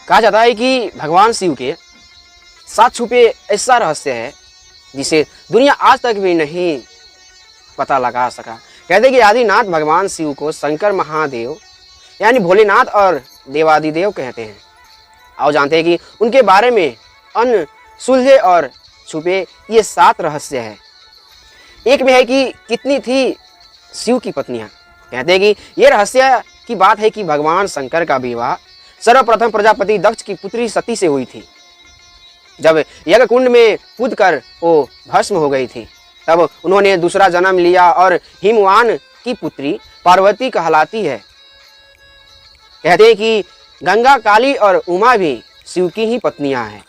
कहा जाता है कि भगवान शिव के साथ छुपे ऐसा रहस्य है जिसे दुनिया आज तक भी नहीं पता लगा सका। कहते हैं कि आदिनाथ भगवान शिव को शंकर महादेव यानी भोलेनाथ और देवादिदेव कहते हैं। आओ जानते हैं कि उनके बारे में अनसुलझे और छुपे ये 7 रहस्य है। एक में है कि कितनी थी शिव की पत्नियां। कहते हैं कि ये रहस्य की बात है कि भगवान शंकर का विवाह सर्वप्रथम प्रजापति दक्ष की पुत्री सती से हुई थी। जब यज्ञ कुंड में कूदकर वो भस्म हो गई थी तब उन्होंने दूसरा जन्म लिया और हिमवान की पुत्री पार्वती कहलाती है। कहते हैं कि गंगा, काली और उमा भी शिव की ही पत्नियां हैं।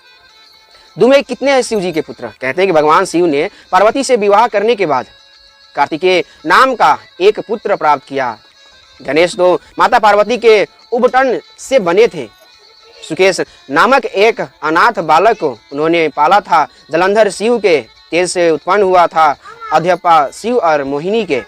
दुमे कितने हैं शिव जी के पुत्र। कहते हैं कि भगवान शिव ने पार्वती से विवाह करने के बाद कार्तिकेय नाम का एक पुत्र प्राप्त किया। गणेश तो माता पार्वती के उबटन से बने थे। सुकेश नामक एक अनाथ बालक को उन्होंने पाला था। जलंधर शिव के तेज से उत्पन्न हुआ था। अध्यपा शिव और मोहिनी के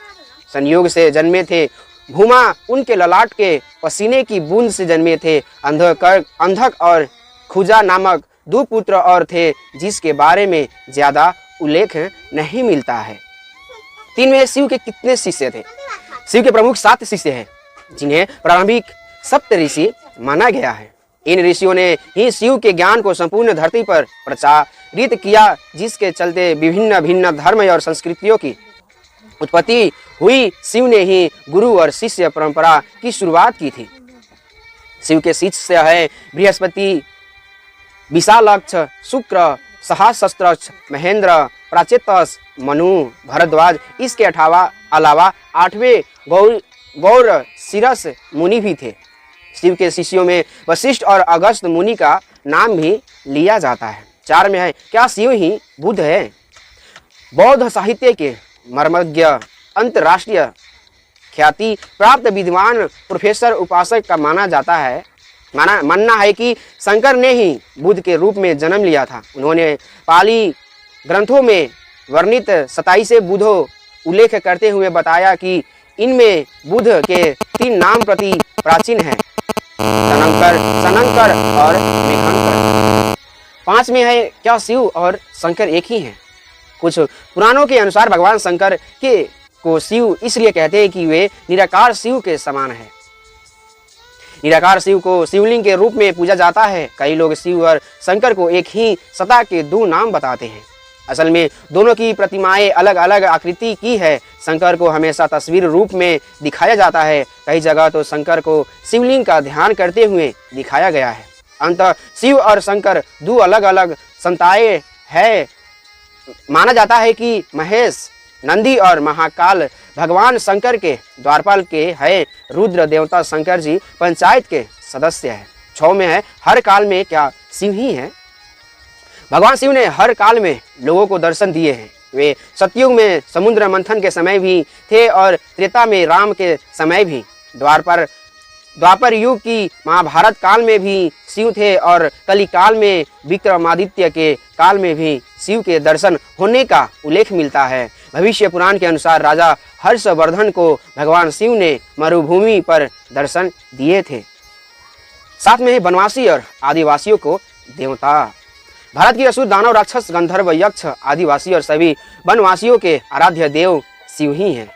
संयोग से जन्मे थे। भूमा उनके ललाट के पसीने की बूंद से जन्मे थे। अंधक और खुजा नामक 2 पुत्र और थे जिसके बारे में ज्यादा उल्लेख नहीं मिलता है। 3 में शिव के कितने शिष्य थे। शिव के प्रमुख 7 शिष्य हैं जिन्हें प्रारंभिक सप्त ऋषि माना गया है। इन ऋषियों ने ही शिव के ज्ञान को संपूर्ण धरती पर प्रचारित किया, जिसके चलते विभिन्न भिन्न धर्म और संस्कृतियों की उत्पत्ति हुई। शिव ने ही गुरु और शिष्य परंपरा की शुरुआत की थी। शिव के शिष्य है बृहस्पति, विशालक्ष, शुक्र, सहस्त्रक्ष, महेंद्र, प्राचेतस, मनु, भरद्वाज। इसके अलावा 8वें गौर शिरस मुनि भी थे। शिव के शिष्यों में वशिष्ठ और अगस्त मुनि का नाम भी लिया जाता है। 4 में है क्या शिव ही बुद्ध है। बौद्ध साहित्य के मर्मज्ञ, अंतर्राष्ट्रीय ख्याति प्राप्त विद्वान, प्रोफेसर, उपासक का मानना है कि शंकर ने ही बुद्ध के रूप में जन्म लिया था। उन्होंने पाली ग्रंथों में वर्णित 27 बुद्धों उल्लेख करते हुए बताया कि इनमें बुद्ध के 3 नाम प्रति प्राचीन हैं, सनंकर और मेघंकर। 5 में है क्या शिव और शंकर एक ही हैं। कुछ पुराणों के अनुसार भगवान शंकर को शिव इसलिए कहते हैं कि वे निराकार शिव के समान है। निराकार शिव को शिवलिंग के रूप में पूजा जाता है। कई लोग शिव और शंकर को एक ही सत्ता के 2 नाम बताते हैं। असल में दोनों की प्रतिमाएं अलग अलग आकृति की है। शंकर को हमेशा तस्वीर रूप में दिखाया जाता है। कई जगह तो शंकर को शिवलिंग का ध्यान करते हुए दिखाया गया है। अंततः शिव और शंकर 2 अलग अलग संताएं हैं। माना जाता है कि महेश, नंदी और महाकाल भगवान शंकर के द्वारपाल के हैं। रुद्र देवता शंकर जी पंचायत के सदस्य हैं। 6 में है हर काल में क्या शिव ही है। भगवान शिव ने हर काल में लोगों को दर्शन दिए हैं। वे सतयुग में समुद्र मंथन के समय भी थे और त्रेता में राम के समय भी। द्वापर युग की महाभारत काल में भी शिव थे और कली काल में विक्रमादित्य के काल में भी शिव के दर्शन होने का उल्लेख मिलता है। भविष्य पुराण के अनुसार राजा हर्षवर्धन को भगवान शिव ने मरुभूमि पर दर्शन दिए थे। 7 में है वनवासी और आदिवासियों को देवता। भारत की असुर, दानव, राक्षस, गंधर्व, यक्ष, आदिवासी और सभी वनवासियों के आराध्य देव शिव ही हैं।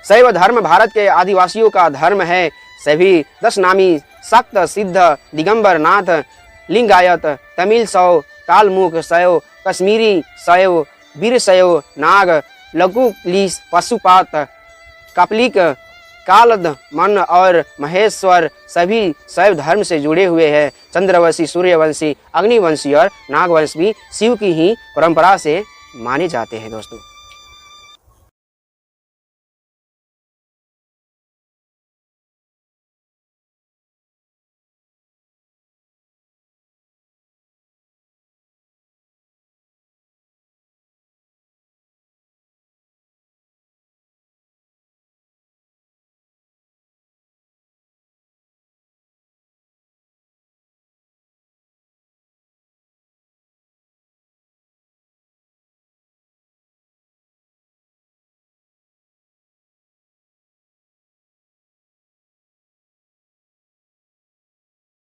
शैव धर्म भारत के आदिवासियों का धर्म है। सभी 10 नामी शक्त, सिद्ध, दिगंबर नाथ, लिंगायत, तमिल शैव, कालमुख शैव, कश्मीरी शैव, वीर शैव, नाग, लघुकुलिस, पशुपात, कापलिक, कालद, मन और महेश्वर सभी शैव धर्म से जुड़े हुए हैं। चंद्रवंशी, सूर्यवंशी, अग्निवंशी और नागवंश भी शिव की ही परंपरा से माने जाते हैं। दोस्तों